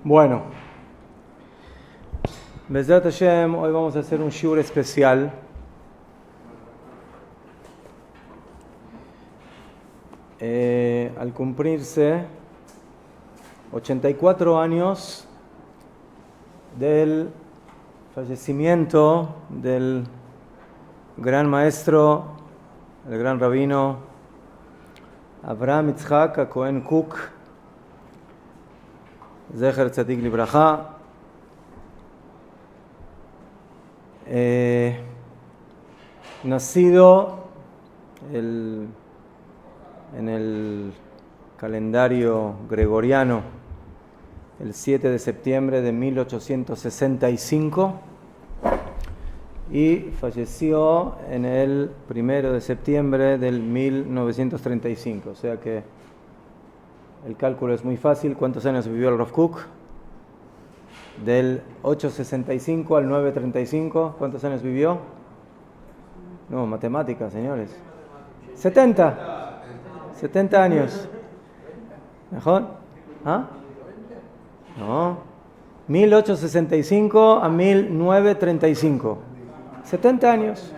Bueno, Bezrat Hashem, hoy vamos a hacer un shiur especial. Al cumplirse 84 años del fallecimiento del gran maestro, el gran rabino Avraham Yitzhak Cohen Kook, Zecher Tzadik Libraja. Nacido en el calendario gregoriano el 7 de septiembre de 1865 y falleció en el 1 de septiembre del 1935. O sea que el cálculo es muy fácil. ¿Cuántos años vivió el Rav Kook? Del 865 al 935, ¿cuántos años vivió? No, matemáticas, señores. 70 años. ¿Mejor? ¿Ah? No. 1865 a 1935. 70 años.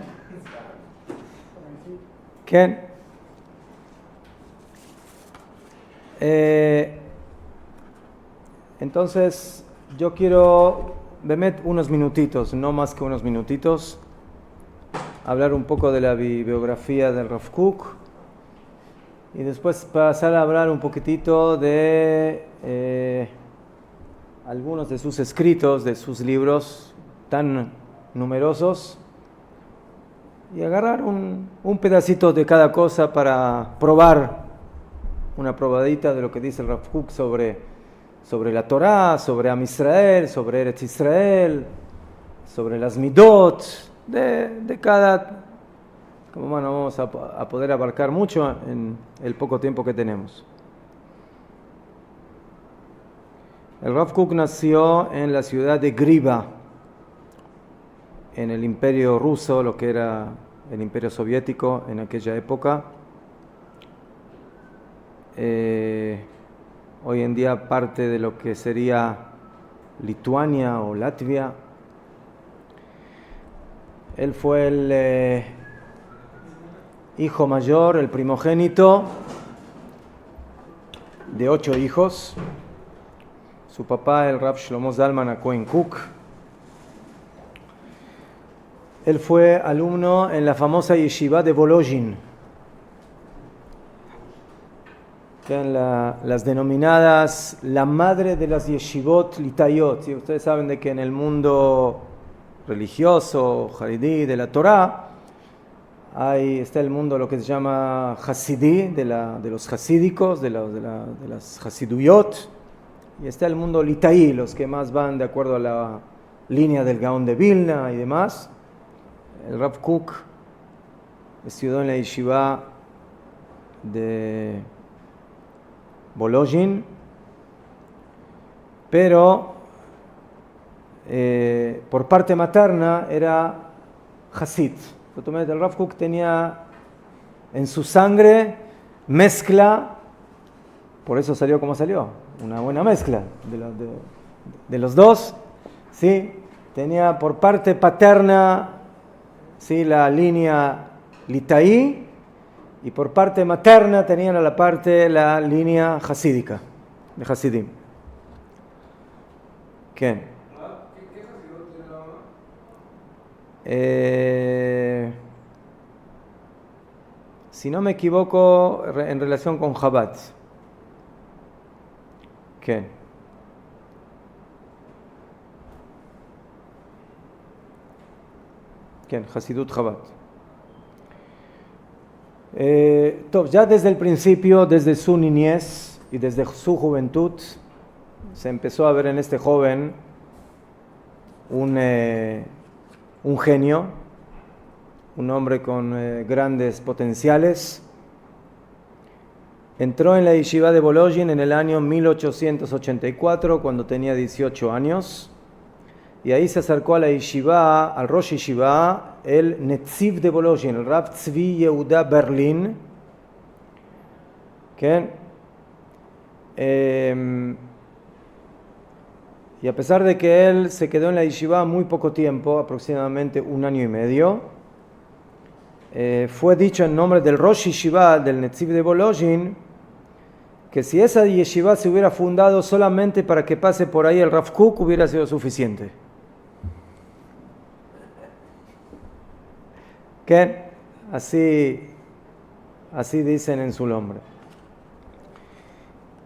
¿Qué? Entonces, yo quiero, Bemet, unos minutitos, no más que unos minutitos, hablar un poco de la biografía del Rav Kook y después pasar a hablar un poquitito de algunos de sus escritos, de sus libros tan numerosos y agarrar un pedacito de cada cosa para probar, una probadita de lo que dice el Rav Kook sobre la Torá, sobre Am Israel, sobre Eretz Israel, sobre las Midot, de cada... Como bueno, vamos a poder abarcar mucho en el poco tiempo que tenemos. El Rav Kook nació en la ciudad de Griba, en el Imperio Ruso, lo que era el Imperio Soviético en aquella época. Hoy en día parte de lo que sería Lituania o Latvia. Él fue el hijo mayor, el primogénito de 8 hijos. Su papá, el Rav Shlomo Zalman Cohen Kook. Él fue alumno en la famosa yeshiva de Volozhin, que eran las denominadas la madre de las yeshivot litayot. ¿Sí? Ustedes saben de que en el mundo religioso, haridí, de la Torá, está el mundo lo que se llama hasidí, de los hasídicos, de las hasiduyot, y está el mundo litaí, los que más van de acuerdo a la línea del Gaón de Vilna y demás. El Rav Kook estudió en la yeshiva de Volozhin, pero por parte materna era Hasid. El Rav Kook tenía en su sangre mezcla, por eso salió como salió, una buena mezcla de los dos. ¿Sí? Tenía por parte paterna, ¿sí?, la línea litaí, y por parte materna tenían a la parte la línea hasídica, de Hasidim. ¿Qué? ¿Qué Hasidut tiene la mamá? Si no me equivoco, en relación con Chabad. ¿Qué? ¿Qué? Hasidut Chabad. Ya desde el principio, desde su niñez y desde su juventud, se empezó a ver en este joven un genio, un hombre con grandes potenciales. Entró en la yeshiva de Volozhin en el año 1884, cuando tenía 18 años, y ahí se acercó a la yeshiva, al Rosh Yeshiva, el Netziv de Volozhin, el Rav Tzvi Yehuda Berlin, que Y a pesar de que él se quedó en la yeshiva muy poco tiempo, aproximadamente 1 año y medio, fue dicho en nombre del Rosh Yeshiva, del Netziv de Volozhin, que si esa yeshiva se hubiera fundado solamente para que pase por ahí el Rav Kook, hubiera sido suficiente. ¿Qué? Así dicen en su nombre.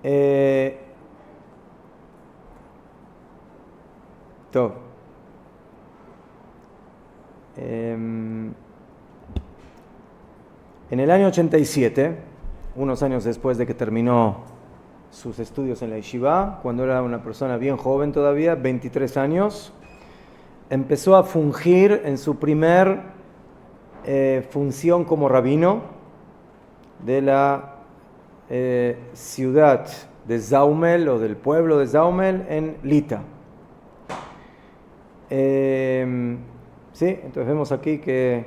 En el año 87, unos años después de que terminó sus estudios en la yeshiva, cuando era una persona bien joven todavía, 23 años, empezó a fungir en su primer función como rabino de la ciudad de Zaumel, o del pueblo de Zaumel, en Lita. Sí, entonces vemos aquí que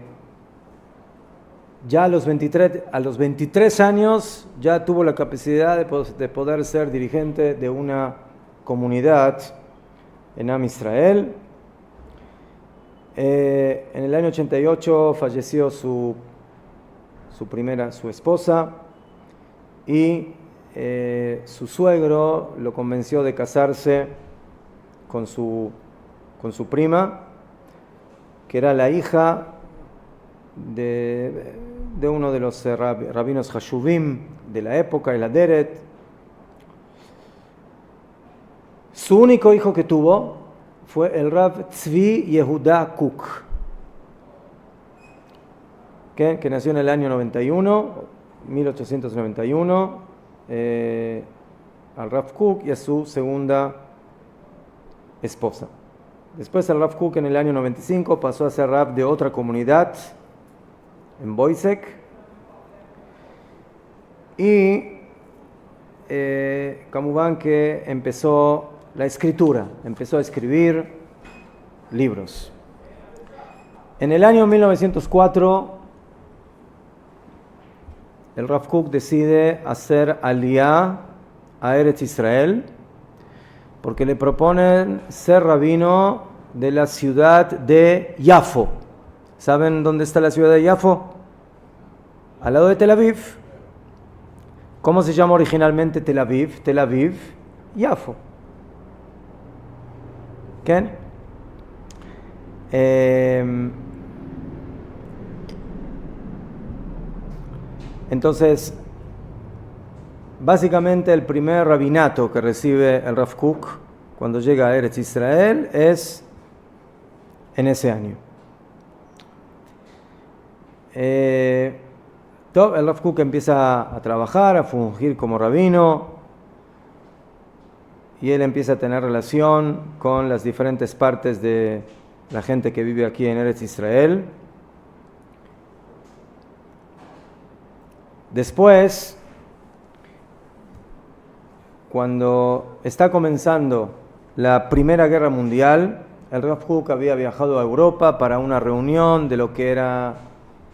ya a los 23 años ya tuvo la capacidad de poder ser dirigente de una comunidad en Am Israel. En el año 88 falleció su esposa, y su suegro lo convenció de casarse con su prima, que era la hija de uno de los rabinos Hashuvim de la época, el Aderet. Su único hijo que tuvo fue el Rav Tzvi Yehuda Kook, que nació en el año 1891, al Rav Kook y a su segunda esposa. Después el Rav Kook en el año 95 pasó a ser Rav de otra comunidad en Boisek, y Kamubán que empezó la escritura, empezó a escribir libros. En el año 1904 el Rav Kook decide hacer aliyá a Eretz Israel, porque le proponen ser rabino de la ciudad de Yafo. ¿Saben dónde está la ciudad de Yafo? Al lado de Tel Aviv. ¿Cómo se llama originalmente Tel Aviv? Tel Aviv, Yafo. ¿Qué? Entonces, básicamente el primer rabinato que recibe el Rav Kook cuando llega a Eretz Israel es en ese año. El Rav Kook empieza a trabajar, a fungir como rabino, y él empieza a tener relación con las diferentes partes de la gente que vive aquí en Eretz Israel. Después, cuando está comenzando la Primera Guerra Mundial, el Rav Kook había viajado a Europa para una reunión de lo que era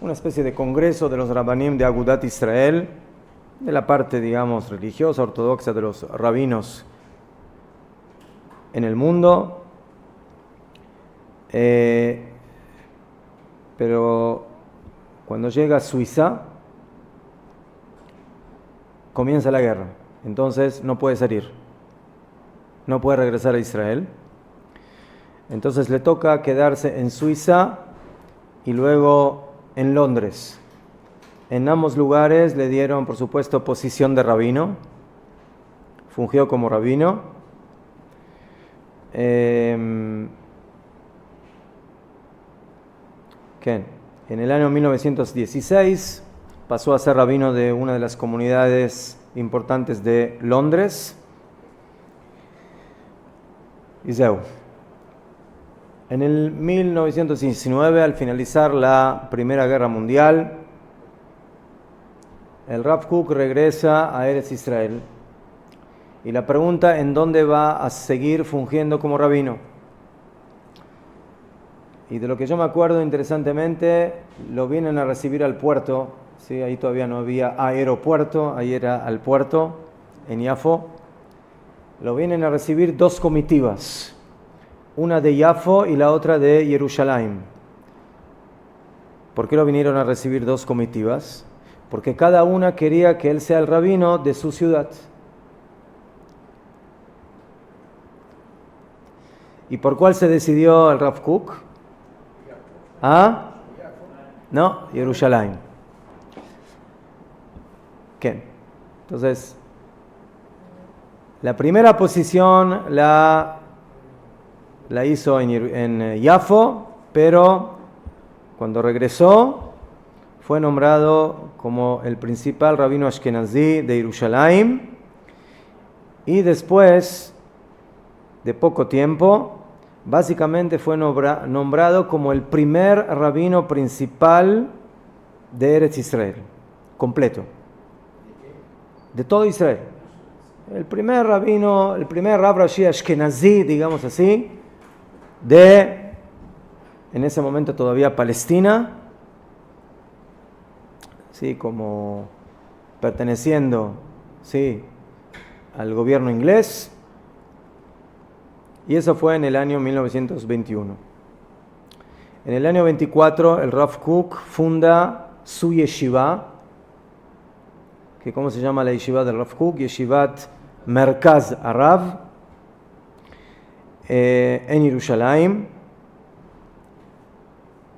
una especie de congreso de los Rabbanim de Agudat Israel, de la parte, digamos, religiosa, ortodoxa de los rabinos en el mundo. Pero cuando llega a Suiza, comienza la guerra. Entonces no puede salir, no puede regresar a Israel. Entonces le toca quedarse en Suiza y luego en Londres. En ambos lugares le dieron, por supuesto, posición de rabino. Fungió como rabino. En el año 1916 pasó a ser rabino de una de las comunidades importantes de Londres. Y zeu. En el 1919, al finalizar la Primera Guerra Mundial, el Rav Kook regresa a Eretz Israel y la pregunta: ¿en dónde va a seguir fungiendo como rabino? Y de lo que yo me acuerdo, interesantemente, lo vienen a recibir al puerto. ¿Sí? Ahí todavía no había aeropuerto, ahí era al puerto, en Yafo. lo vienen a recibir dos comitivas, una de Yafo y la otra de Jerusalén. ¿Por qué lo vinieron a recibir dos comitivas? Porque cada una quería que él sea el rabino de su ciudad. ¿Y por cuál se decidió el Rav Kook? ¿Ah? No, Jerusalén. ¿Qué? Entonces, la primera posición la hizo en Yafo, pero cuando regresó fue nombrado como el principal rabino ashkenazí de Jerusalén, y después de poco tiempo básicamente fue nombrado como el primer rabino principal de Eretz Israel, completo, de todo Israel. El primer rabino, el primer Rav Rashi ashkenazí, digamos así, de, en ese momento todavía Palestina, sí, como perteneciendo, sí, al gobierno inglés, y eso fue en el año 1921. En el año 24 el Rav Kook funda su yeshiva, que ¿cómo se llama la yeshiva del Rav Kook? Yeshivat Merkaz Arav, en Jerusalén.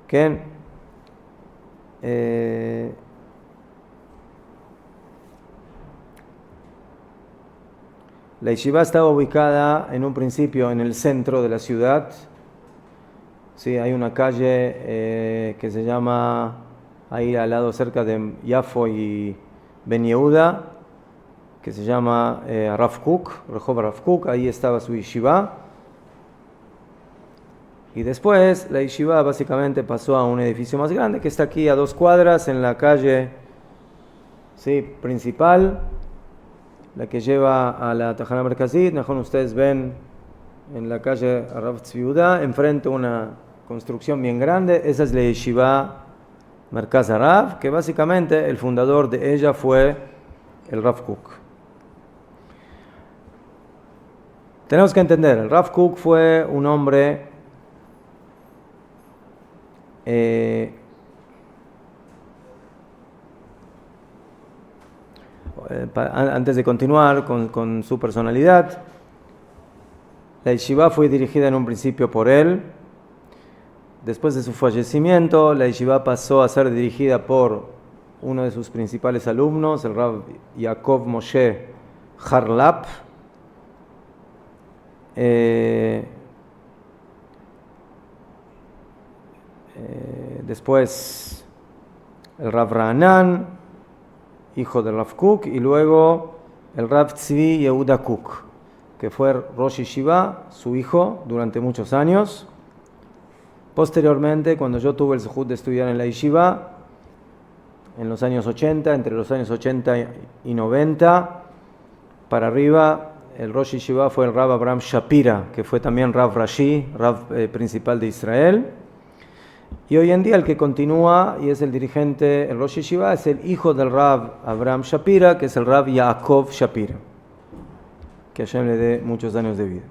¿Qué? La yeshiva estaba ubicada en un principio en el centro de la ciudad. Sí, hay una calle que se llama, ahí al lado cerca de Yafo y Ben Yehuda, que se llama Rav Kook, Rehov Rav Kook. Ahí estaba su yeshiva. Y después la yeshiva básicamente pasó a un edificio más grande que está aquí a 2 cuadras en la calle, sí, principal, la que lleva a la Tajana Merkazit. Mejor ustedes ven en la calle Rav Tzvi Yehuda, enfrente una construcción bien grande. Esa es la yeshiva Merkaz Arav, que básicamente el fundador de ella fue el Rav Kook. Tenemos que entender, el Rav Kook fue un hombre antes de continuar con su personalidad, la yeshiva fue dirigida en un principio por él. Después de su fallecimiento, la yeshiva pasó a ser dirigida por uno de sus principales alumnos, el Rav Yaakov Moshe Harlap. Después el Rav Ra'anan, hijo del Rav Kook, y luego el Rav Tzvi Yehuda Kook, que fue Rosh Yeshiva, su hijo, durante muchos años. Posteriormente, cuando yo tuve el zehut de estudiar en la Yeshiva, en los años 80, entre los años 80 y 90, para arriba, el Rosh Yeshiva fue el Rav Abraham Shapira, que fue también Rav Rashi, Rav principal de Israel. Y hoy en día el que continúa y es el dirigente, el Rosh Yeshiva, es el hijo del Rav Abraham Shapira, que es el Rav Yaakov Shapira, que Hashem le dé muchos años de vida.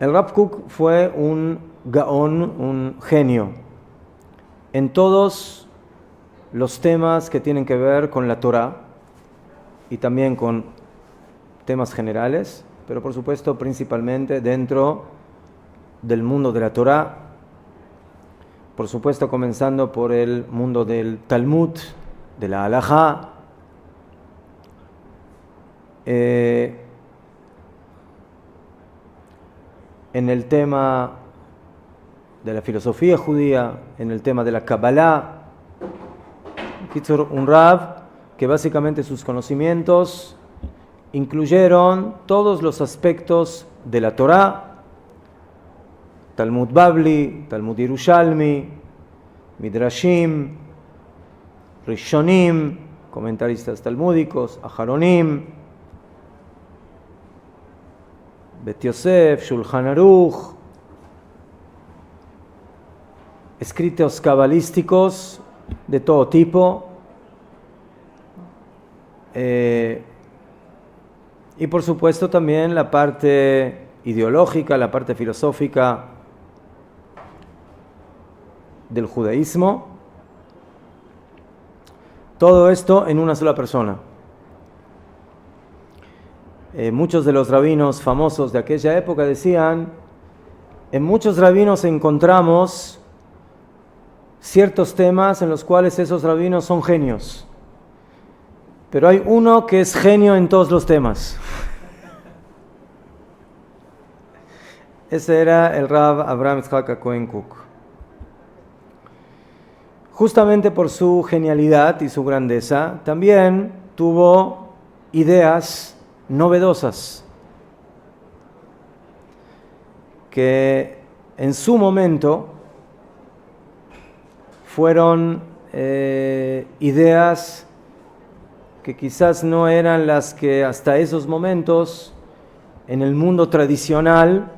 El Rav Kook fue un gaón, un genio, en todos los temas que tienen que ver con la Torah y también con temas generales, pero por supuesto principalmente dentro del mundo de la Torah, por supuesto comenzando por el mundo del Talmud, de la Halajá, en el tema de la filosofía judía, en el tema de la Kabbalah. Un Rav que básicamente sus conocimientos incluyeron todos los aspectos de la Torah: Talmud Babli, Talmud Yerushalmi, Midrashim, Rishonim, comentaristas talmúdicos, Aharonim, Bet Yosef, Shulchan Aruch, escritos cabalísticos de todo tipo, y por supuesto también la parte ideológica, la parte filosófica del judaísmo. Todo esto en una sola persona. Muchos de los rabinos famosos de aquella época decían, en muchos rabinos encontramos ciertos temas en los cuales esos rabinos son genios, pero hay uno que es genio en todos los temas. Ese era el Rav Abraham Yitzhak Cohen Kook. Justamente por su genialidad y su grandeza, también tuvo ideas novedosas que en su momento fueron ideas que quizás no eran las que hasta esos momentos en el mundo tradicional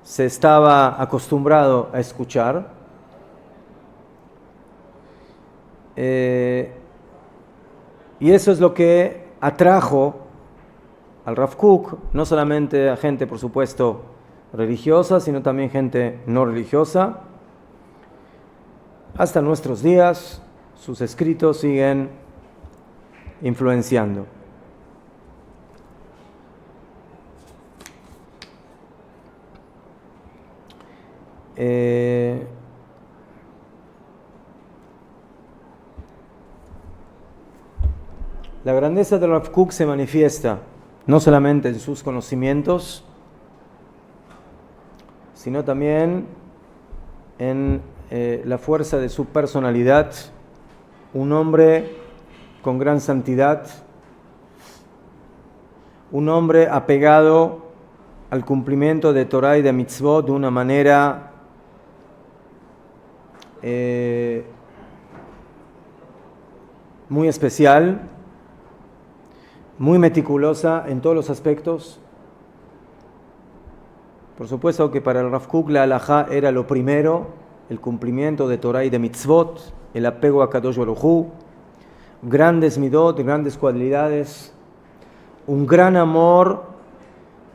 se estaba acostumbrado a escuchar. Y eso es lo que atrajo al Rav Kook, no solamente a gente, por supuesto, religiosa, sino también gente no religiosa. Hasta nuestros días, sus escritos siguen influenciando. La grandeza de Rav Kook se manifiesta no solamente en sus conocimientos, sino también en la fuerza de su personalidad. Un hombre con gran santidad, un hombre apegado al cumplimiento de Torah y de mitzvot de una manera muy especial, muy meticulosa en todos los aspectos. Por supuesto que para el Rav Kook la halajá era lo primero, el cumplimiento de Torah y de mitzvot, el apego a Kadosh Baruj Hu, grandes midot, grandes cualidades, un gran amor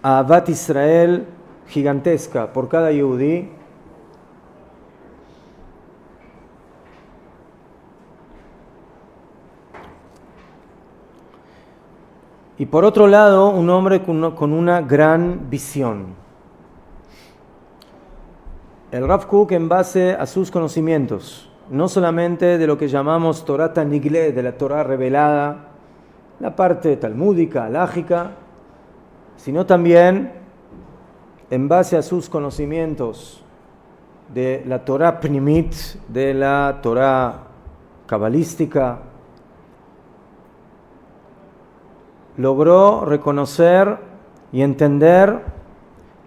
a Ahavat Israel gigantesca por cada yehudí. Y por otro lado, un hombre con una gran visión. El Rav Kook, en base a sus conocimientos, no solamente de lo que llamamos Torah Tanigle, de la Torah revelada, la parte talmúdica, halágica, sino también en base a sus conocimientos de la Torah Pnimit, de la Torah cabalística, logró reconocer y entender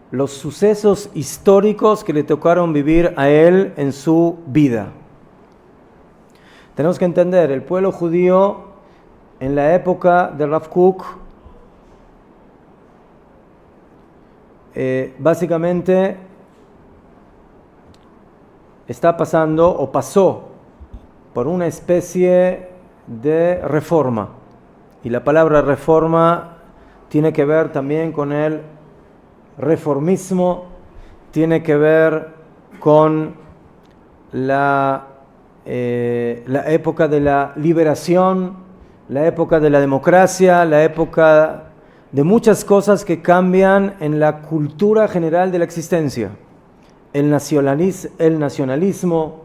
los sucesos históricos que le tocaron vivir a él en su vida. Tenemos que entender, el pueblo judío en la época de Rav Kook básicamente está pasando o pasó por una especie de reforma. Y la palabra reforma tiene que ver también con el reformismo, tiene que ver con la época de la liberación, la época de la democracia, la época de muchas cosas que cambian en la cultura general de la existencia. El nacionalismo,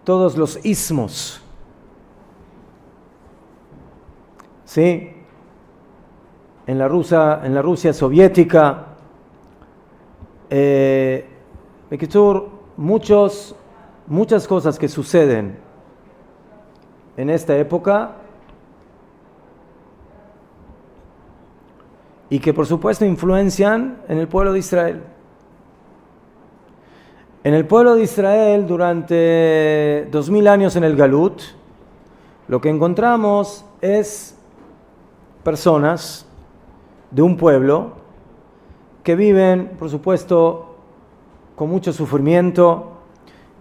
todos los ismos. ¿Sí? En la Rusia soviética, muchas cosas que suceden en esta época y que por supuesto influencian en el pueblo de Israel. En el pueblo de Israel, durante 2000 años en el Galut, lo que encontramos es personas de un pueblo que viven, por supuesto, con mucho sufrimiento,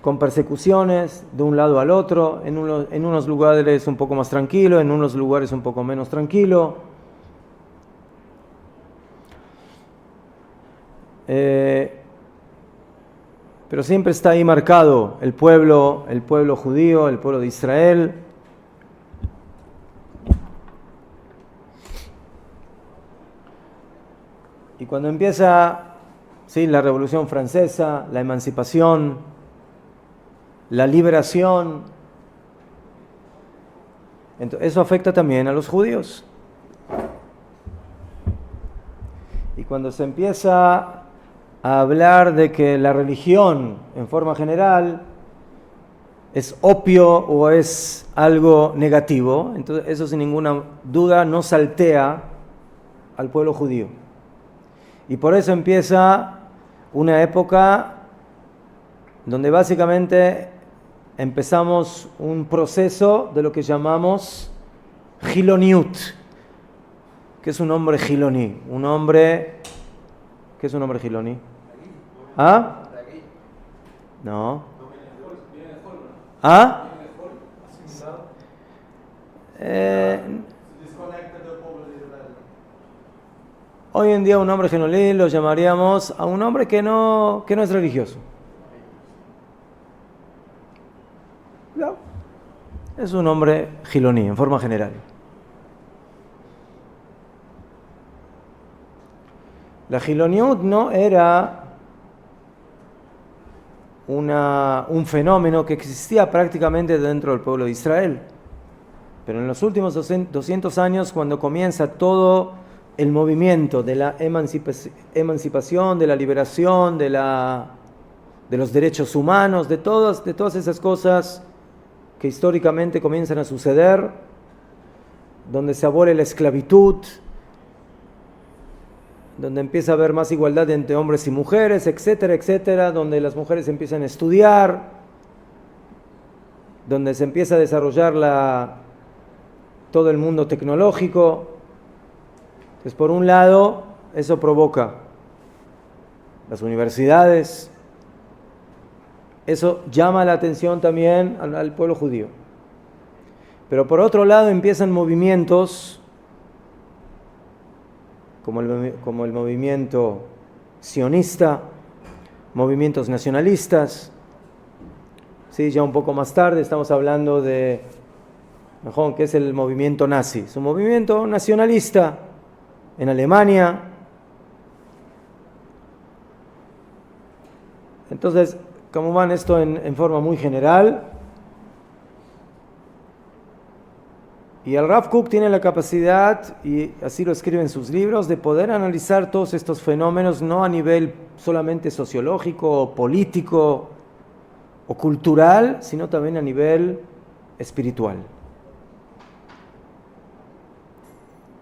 con persecuciones de un lado al otro, en unos lugares un poco más tranquilo, en unos lugares un poco menos tranquilo. Pero siempre está ahí marcado el pueblo judío, el pueblo de Israel. Y cuando empieza, ¿sí?, la Revolución Francesa, la emancipación, la liberación, entonces, eso afecta también a los judíos. Y cuando se empieza a hablar de que la religión, en forma general, es opio o es algo negativo, entonces eso sin ninguna duda no saltea al pueblo judío. Y por eso empieza una época donde básicamente empezamos un proceso de lo que llamamos Giloniut. ¿Qué es un hombre Giloní? ¿Qué es un hombre Giloní? ¿Ah? No. ¿Ah? Hoy en día un hombre Giloní lo llamaríamos a un hombre que no es religioso. No. Es un hombre Giloní, en forma general. La Giloniut no era un fenómeno que existía prácticamente dentro del pueblo de Israel. Pero en los últimos 200 años, cuando comienza todo el movimiento de la emancipación, de la liberación, de los derechos humanos, de todas esas cosas que históricamente comienzan a suceder, donde se abole la esclavitud, donde empieza a haber más igualdad entre hombres y mujeres, etcétera, etcétera, donde las mujeres empiezan a estudiar, donde se empieza a desarrollar todo el mundo tecnológico. Entonces, por un lado, eso provoca las universidades, eso llama la atención también al pueblo judío. Pero por otro lado empiezan movimientos como el movimiento sionista, movimientos nacionalistas. Sí, ya un poco más tarde estamos hablando de, mejor, que es el movimiento nazi. Es un movimiento nacionalista en Alemania. Entonces, como van esto en forma muy general. Y el Rav Kook tiene la capacidad, y así lo escribe en sus libros, de poder analizar todos estos fenómenos no a nivel solamente sociológico, o político o cultural, sino también a nivel espiritual.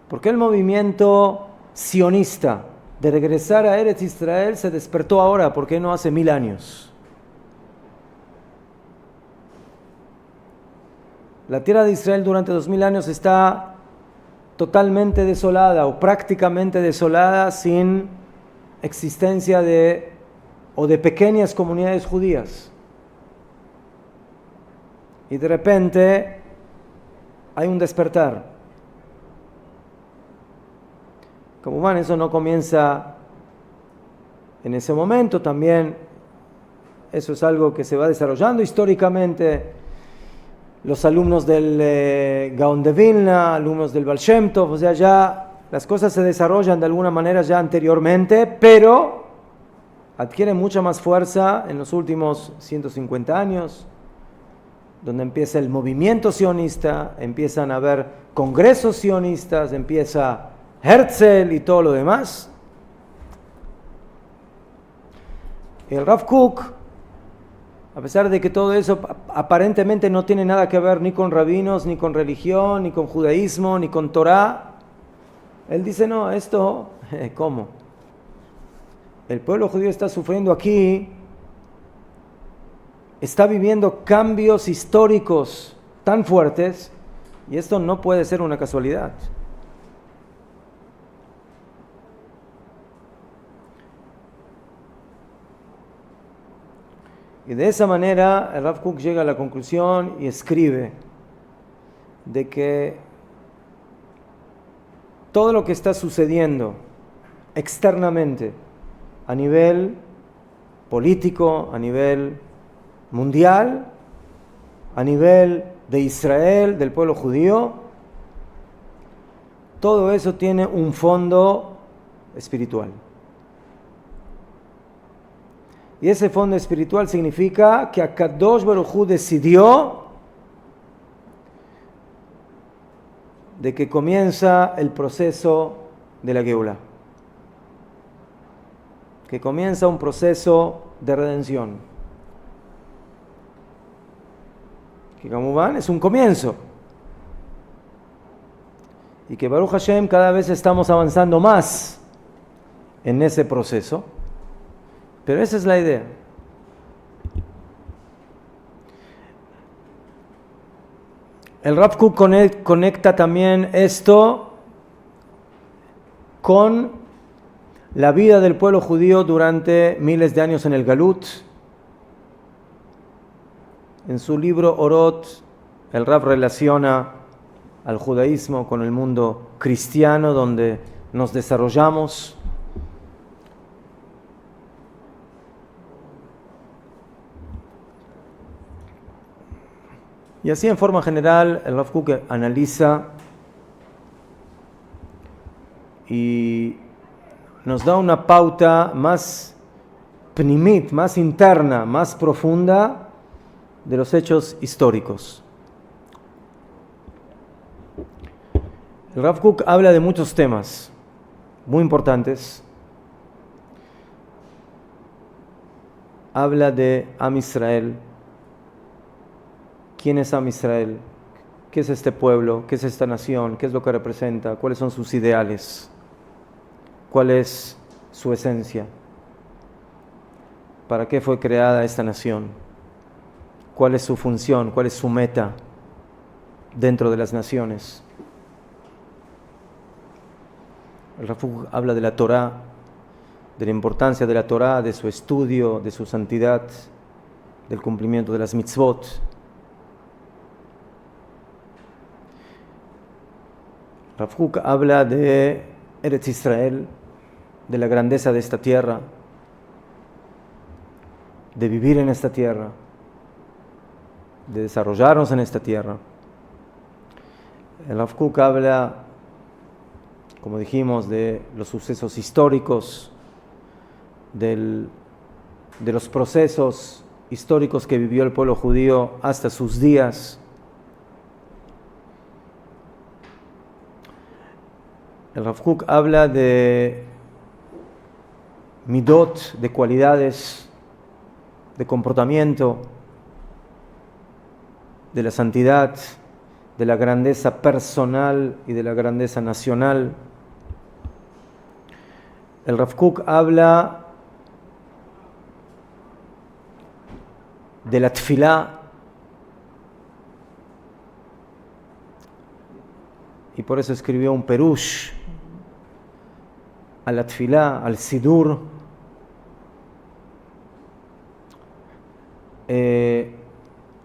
¿Por qué el movimiento sionista de regresar a Eretz Israel se despertó ahora? ¿Por qué no hace 1000 años? La tierra de Israel durante 2000 años está totalmente desolada o prácticamente desolada, sin existencia de pequeñas comunidades judías. Y de repente hay un despertar. Como van, eso no comienza en ese momento, también eso es algo que se va desarrollando históricamente. Los alumnos del Gaon de Vilna, alumnos del Baal Shem Tov, o sea, ya las cosas se desarrollan de alguna manera ya anteriormente, pero adquieren mucha más fuerza en los últimos 150 años, donde empieza el movimiento sionista, empiezan a haber congresos sionistas, empieza Herzl y todo lo demás. El Rav Kook, a pesar de que todo eso aparentemente no tiene nada que ver ni con rabinos, ni con religión, ni con judaísmo, ni con Torah, él dice, no, esto, ¿cómo? El pueblo judío está sufriendo aquí, está viviendo cambios históricos tan fuertes, y esto no puede ser una casualidad. Y de esa manera el Rav Kook llega a la conclusión y escribe de que todo lo que está sucediendo externamente a nivel político, a nivel mundial, a nivel de Israel, del pueblo judío, todo eso tiene un fondo espiritual. Y ese fondo espiritual significa que Akadosh Baruj Hu decidió de que comienza el proceso de la Geula, que comienza un proceso de redención, que como van es un comienzo, y que Baruch Hashem cada vez estamos avanzando más en ese proceso, pero esa es la idea. El Rav Kook conecta también esto con la vida del pueblo judío durante miles de años en el Galut. En su libro Orot, el Rav relaciona al judaísmo con el mundo cristiano donde nos desarrollamos. Y así en forma general el Rav Kook analiza y nos da una pauta más pnimit, más interna, más profunda de los hechos históricos. El Rav Kook habla de muchos temas muy importantes. Habla de Am Israel. ¿Quién es Am Israel? ¿Qué es este pueblo? ¿Qué es esta nación? ¿Qué es lo que representa? ¿Cuáles son sus ideales? ¿Cuál es su esencia? ¿Para qué fue creada esta nación? ¿Cuál es su función? ¿Cuál es su meta dentro de las naciones? El Rav Kook habla de la Torá, de la importancia de la Torá, de su estudio, de su santidad, del cumplimiento de las mitzvot. Rav Kook habla de Eretz Israel, de la grandeza de esta tierra, de vivir en esta tierra, de desarrollarnos en esta tierra. El Rav Kook habla, como dijimos, de los sucesos históricos, de los procesos históricos que vivió el pueblo judío hasta sus días. El Rav Kook habla de midot, de cualidades, de comportamiento, de la santidad, de la grandeza personal y de la grandeza nacional. El Rav Kook habla de la tefilá, y por eso escribió un perush a la tefilá, al sidur. El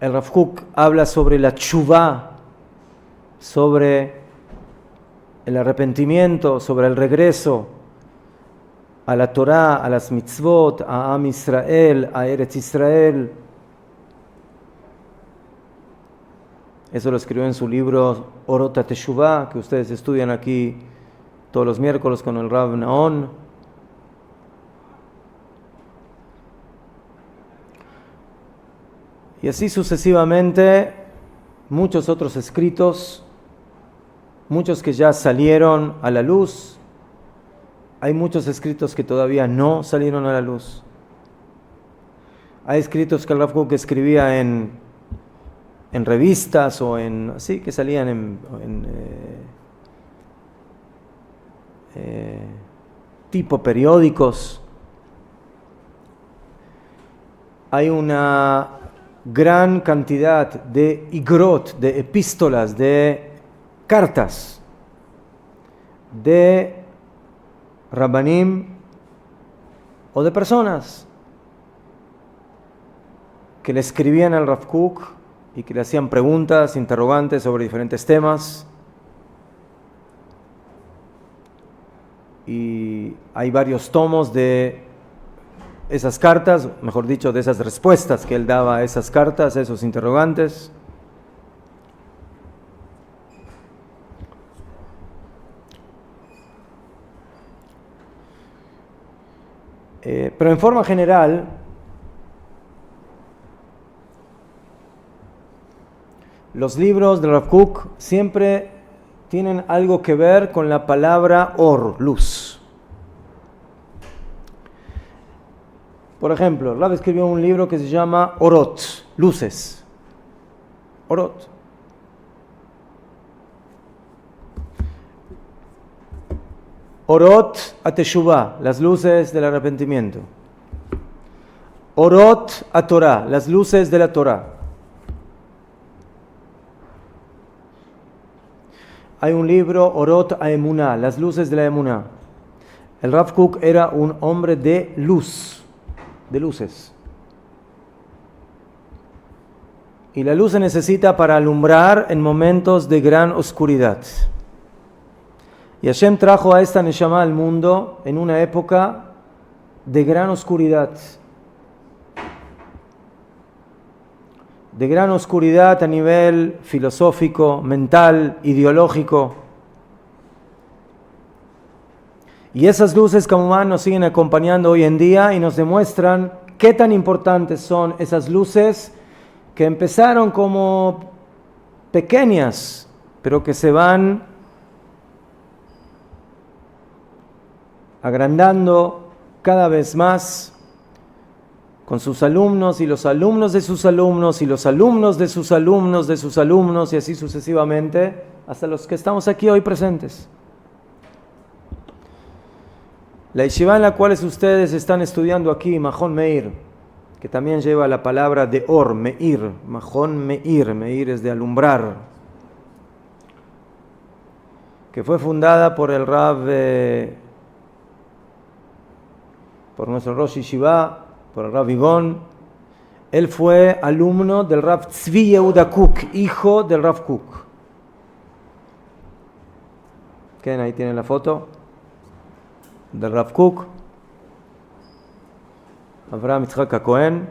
Rav Kook habla sobre la tshuvá, sobre el arrepentimiento, sobre el regreso a la Torá, a las mitzvot, a Am Israel, a Eretz Israel. Eso lo escribió en su libro Orot HaTeshuvah, que ustedes estudian aquí todos los miércoles con el Rav Naon. Y así sucesivamente, muchos otros escritos, muchos que ya salieron a la luz. Hay muchos escritos que todavía no salieron a la luz. Hay escritos que el Rav Kook escribía en revistas o así que salían en tipo periódicos. Hay una gran cantidad de igrot, de epístolas, de cartas de Rabbanim o de personas que le escribían al Rav Kook y que le hacían preguntas, interrogantes sobre diferentes temas. Y hay varios tomos de esas cartas, mejor dicho, de esas respuestas que él daba a esas cartas, a esos interrogantes. Pero en forma general, los libros de Rav Kook siempre tienen algo que ver con la palabra or, luz. Por ejemplo, Rav escribió un libro que se llama Orot, luces. Orot. Orot a Teshuvah, las luces del arrepentimiento. Orot a Torah, las luces de la Torah. Hay un libro, Orot a Emuná, las luces de la Emuná. El Rav Kook era un hombre de luz, de luces. Y la luz se necesita para alumbrar en momentos de gran oscuridad. Y Hashem trajo a esta Neshama al mundo en una época de gran oscuridad. De gran oscuridad a nivel filosófico, mental, ideológico. Y esas luces Kamumán nos siguen acompañando hoy en día y nos demuestran qué tan importantes son esas luces que empezaron como pequeñas, pero que se van agrandando cada vez más con sus alumnos y los alumnos de sus alumnos y los alumnos de sus alumnos de sus alumnos y así sucesivamente hasta los que estamos aquí hoy presentes. La yeshiva en la cual ustedes están estudiando aquí, Mahon Meir, que también lleva la palabra de Or, Meir, Mahon Meir, Meir es de alumbrar, que fue fundada por el Rav por nuestro Rosh Yeshiva, por el Rav Vigón. Él fue alumno del Rav Tzvi Yehuda Kook, hijo del Rav Kook. ¿Quién ahí tiene la foto? Del Rav Kook. Avraham Yitzhak Cohen.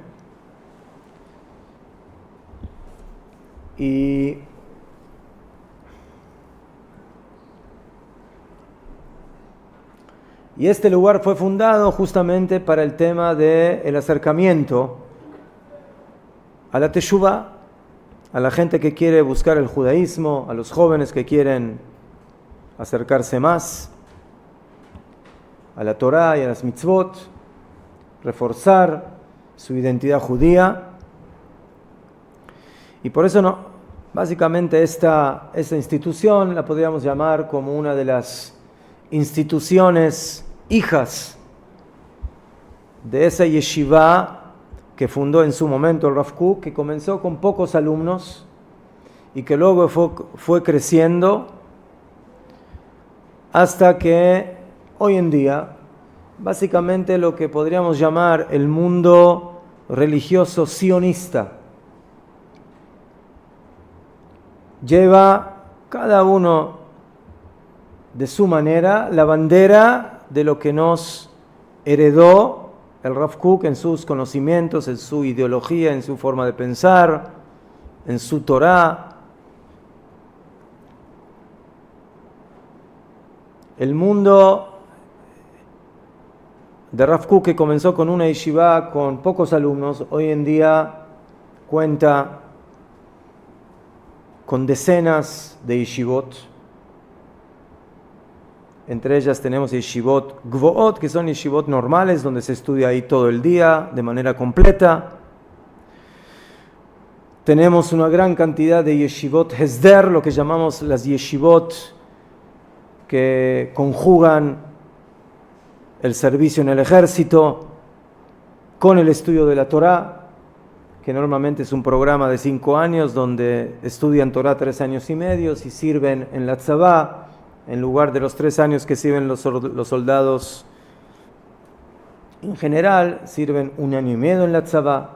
Y este lugar fue fundado justamente para el tema del acercamiento a la Teshuvah, a la gente que quiere buscar el judaísmo, a los jóvenes que quieren acercarse más a la Torah y a las mitzvot, reforzar su identidad judía. Y por eso básicamente esta institución la podríamos llamar como una de las instituciones hijas de esa yeshiva que fundó en su momento el Rav Kook, que comenzó con pocos alumnos y que luego fue creciendo hasta que hoy en día básicamente lo que podríamos llamar el mundo religioso sionista lleva cada uno de su manera la bandera de lo que nos heredó el Rav Kook en sus conocimientos, en su ideología, en su forma de pensar, en su Torah. El mundo de Rav Kook, que comenzó con una yeshiva con pocos alumnos, hoy en día cuenta con decenas de yeshivot. Entre ellas tenemos yeshivot gvoot, que son yeshivot normales, donde se estudia ahí todo el día, de manera completa. Tenemos una gran cantidad de yeshivot hesder, lo que llamamos las yeshivot que conjugan el servicio en el ejército con el estudio de la Torah, que normalmente es un programa de 5 años, donde estudian Torah 3 años y medio y sirven en la tzavá, en lugar de los 3 años que sirven los soldados en general, sirven 1 año y medio en la tzavá.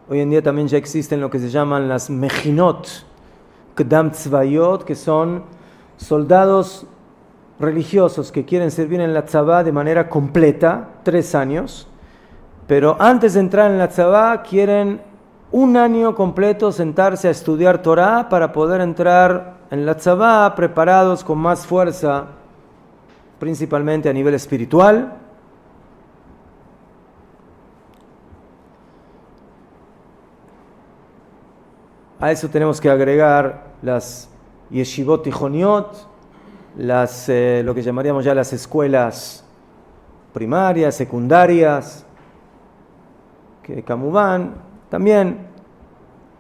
Hoy en día también ya existen lo que se llaman las mejinot, kdam tzvayot, que son soldados religiosos que quieren servir en la tzavá de manera completa, 3 años, pero antes de entrar en la tzavá quieren 1 año completo sentarse a estudiar Torah para poder entrar en la tzavá preparados con más fuerza, principalmente a nivel espiritual. A eso tenemos que agregar las yeshivot tijoniot, lo que llamaríamos ya las escuelas primarias, secundarias, que Kamubán también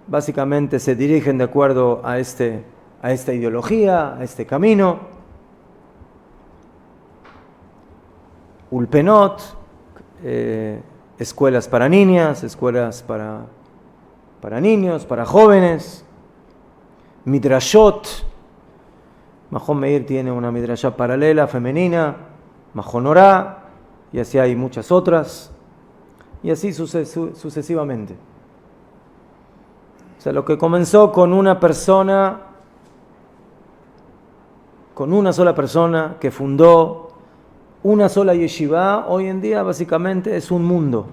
básicamente se dirigen de acuerdo a esta ideología, a este camino. Ulpenot, escuelas para niñas, escuelas para niños, para jóvenes. Midrashot, Mahon Meir tiene una midrashá paralela, femenina, Mahonorá, y así hay muchas otras, y así sucesivamente. O sea, lo que comenzó con una persona, con una sola persona que fundó una sola yeshiva, hoy en día básicamente es un mundo.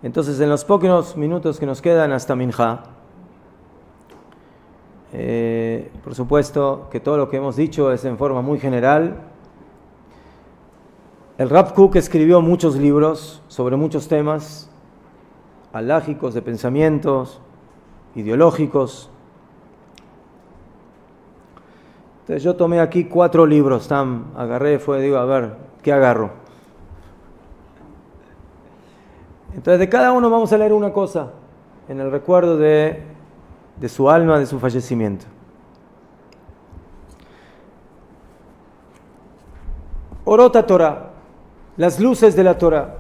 Entonces, en los pocos minutos que nos quedan hasta Minjá, por supuesto que todo lo que hemos dicho es en forma muy general. El Rav Kook escribió muchos libros sobre muchos temas halágicos, de pensamientos, ideológicos. Entonces yo tomé aquí 4 libros, agarré, digo, a ver, ¿qué agarro? Entonces de cada uno vamos a leer una cosa en el recuerdo de su alma, de su fallecimiento. Orota Torah, las luces de la Torah.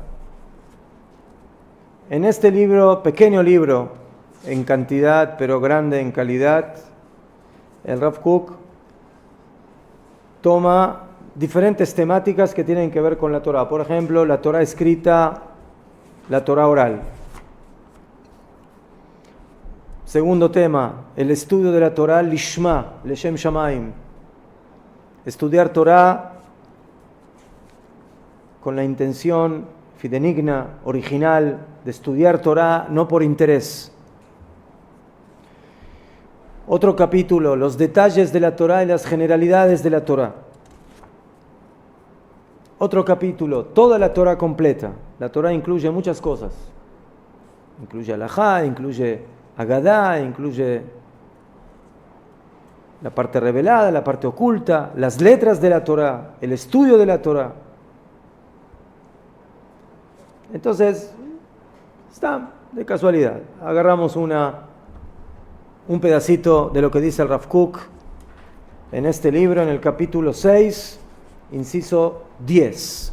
En este libro, pequeño libro en cantidad, pero grande en calidad, el Rav Kook toma diferentes temáticas que tienen que ver con la Torah. Por ejemplo, la Torah escrita, la Torah oral. Segundo tema, el estudio de la Torah lishma, leshem shamaim. Estudiar Torah con la intención fidedigna, original, de estudiar Torah no por interés. Otro capítulo, los detalles de la Torah y las generalidades de la Torah. Otro capítulo, toda la Torah completa. La Torah incluye muchas cosas. Incluye alajá, incluye agadá, incluye la parte revelada, la parte oculta, las letras de la Torah, el estudio de la Torah. Entonces, está de casualidad. Agarramos un pedacito de lo que dice el Rav Kook en este libro, en el capítulo 6, inciso 10.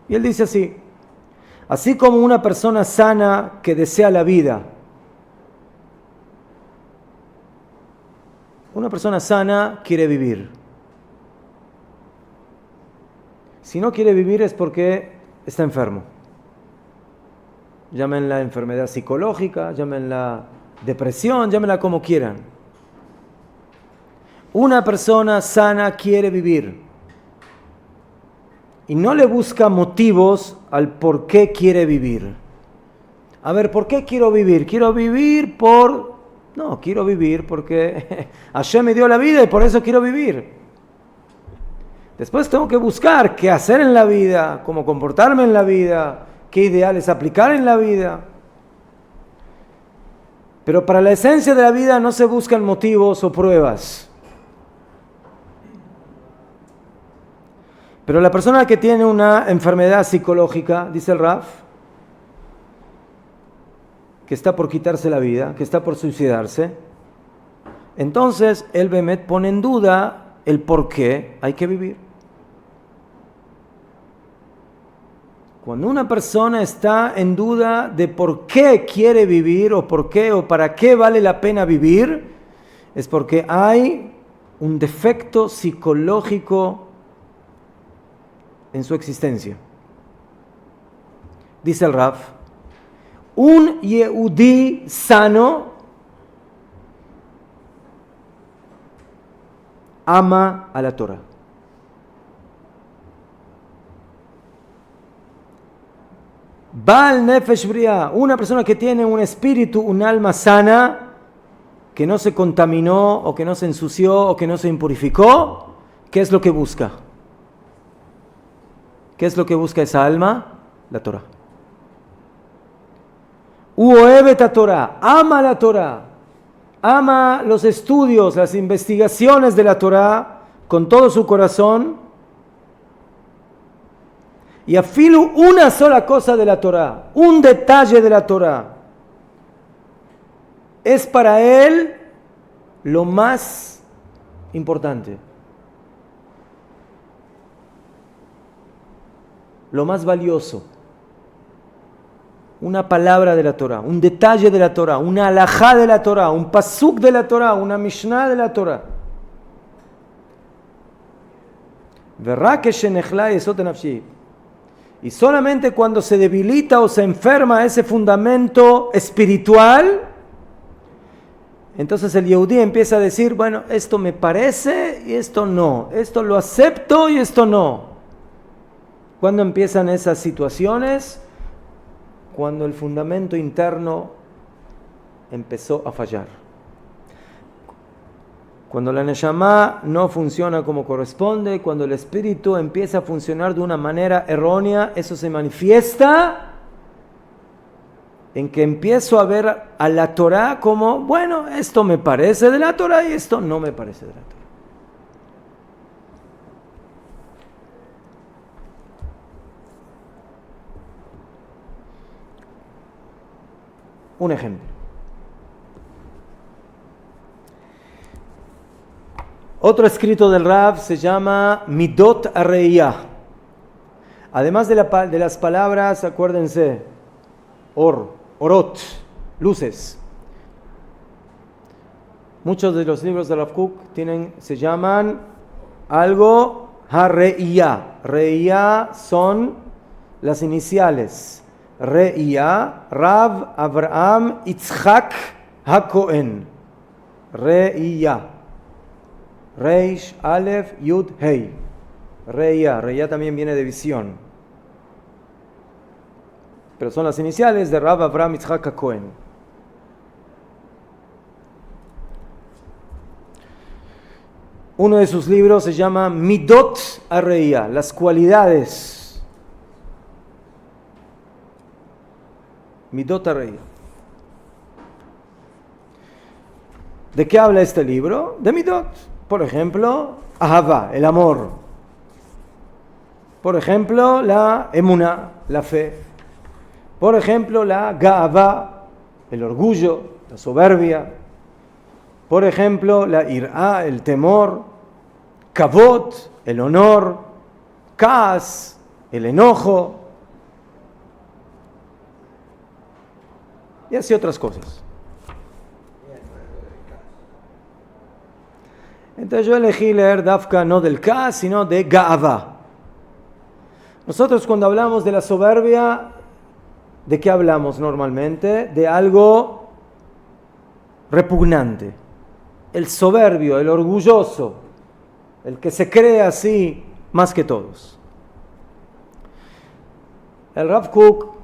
Y él dice así: así como una persona sana que desea la vida, una persona sana quiere vivir. Si no quiere vivir es porque está enfermo. Llámenla enfermedad psicológica, llámenla depresión, llámenla como quieran. Una persona sana quiere vivir y no le busca motivos al por qué quiere vivir. A ver, ¿por qué quiero vivir? Quiero vivir No, quiero vivir porque Hashem me dio la vida y por eso quiero vivir. Después tengo que buscar qué hacer en la vida, cómo comportarme en la vida, qué ideales aplicar en la vida. Pero para la esencia de la vida no se buscan motivos o pruebas. Pero la persona que tiene una enfermedad psicológica, dice el Rav, que está por quitarse la vida, que está por suicidarse, entonces el Bemet pone en duda el por qué hay que vivir. Cuando una persona está en duda de por qué quiere vivir o por qué o para qué vale la pena vivir, es porque hay un defecto psicológico en su existencia. Dice el Rav, un Yehudí sano ama a la Torah. Baal Nefesh Briah, una persona que tiene un espíritu, un alma sana, que no se contaminó, o que no se ensució, o que no se impurificó, ¿qué es lo que busca? ¿Qué es lo que busca esa alma? La Torah. Uohevet a Torah, ama la Torah, ama los estudios, las investigaciones de la Torah con todo su corazón. Y afilu una sola cosa de la Torah, un detalle de la Torah, es para él lo más importante, lo más valioso. Una palabra de la Torah, un detalle de la Torah, una alajá de la Torah, un pasuk de la Torah, una mishnah de la Torah. Verá que shenechla yesod nafshi. Y solamente cuando se debilita o se enferma ese fundamento espiritual, entonces el Yehudí empieza a decir, bueno, esto me parece y esto no, esto lo acepto y esto no. ¿Cuándo empiezan esas situaciones? Cuando el fundamento interno empezó a fallar. Cuando la Neshama no funciona como corresponde, cuando el espíritu empieza a funcionar de una manera errónea, eso se manifiesta en que empiezo a ver a la Torah como, bueno, esto me parece de la Torah y esto no me parece de la Torah. Un ejemplo. Otro escrito del Rav se llama Midot Areiyah. Además de las palabras, acuérdense, orot, luces. Muchos de los libros de Rav Kook se llaman algo Hareiyah. Reiyah son las iniciales. Reiyah, Rav Avraham Yitzhak HaKohen. Reiyah. Reish, Aleph, Yud, Hei. Reiyah. Reiyah también viene de visión. Pero son las iniciales de Rav Avraham Yitzhak HaKohen. Uno de sus libros se llama Midot Areiyah, las cualidades. Midot Areiyah. ¿De qué habla este libro? De Midot. Por ejemplo, Ahavá, el amor. Por ejemplo, la Emuná, la fe. Por ejemplo, la Ga'avá, el orgullo, la soberbia. Por ejemplo, la Irá, el temor. Kavod, el honor. Kaas, el enojo. Y así otras cosas. Entonces yo elegí leer Dafka no del Kaas, sino de Ga'avá. Nosotros cuando hablamos de la soberbia, ¿de qué hablamos normalmente? De algo repugnante. El soberbio, el orgulloso, el que se cree así más que todos. El Rav Kook,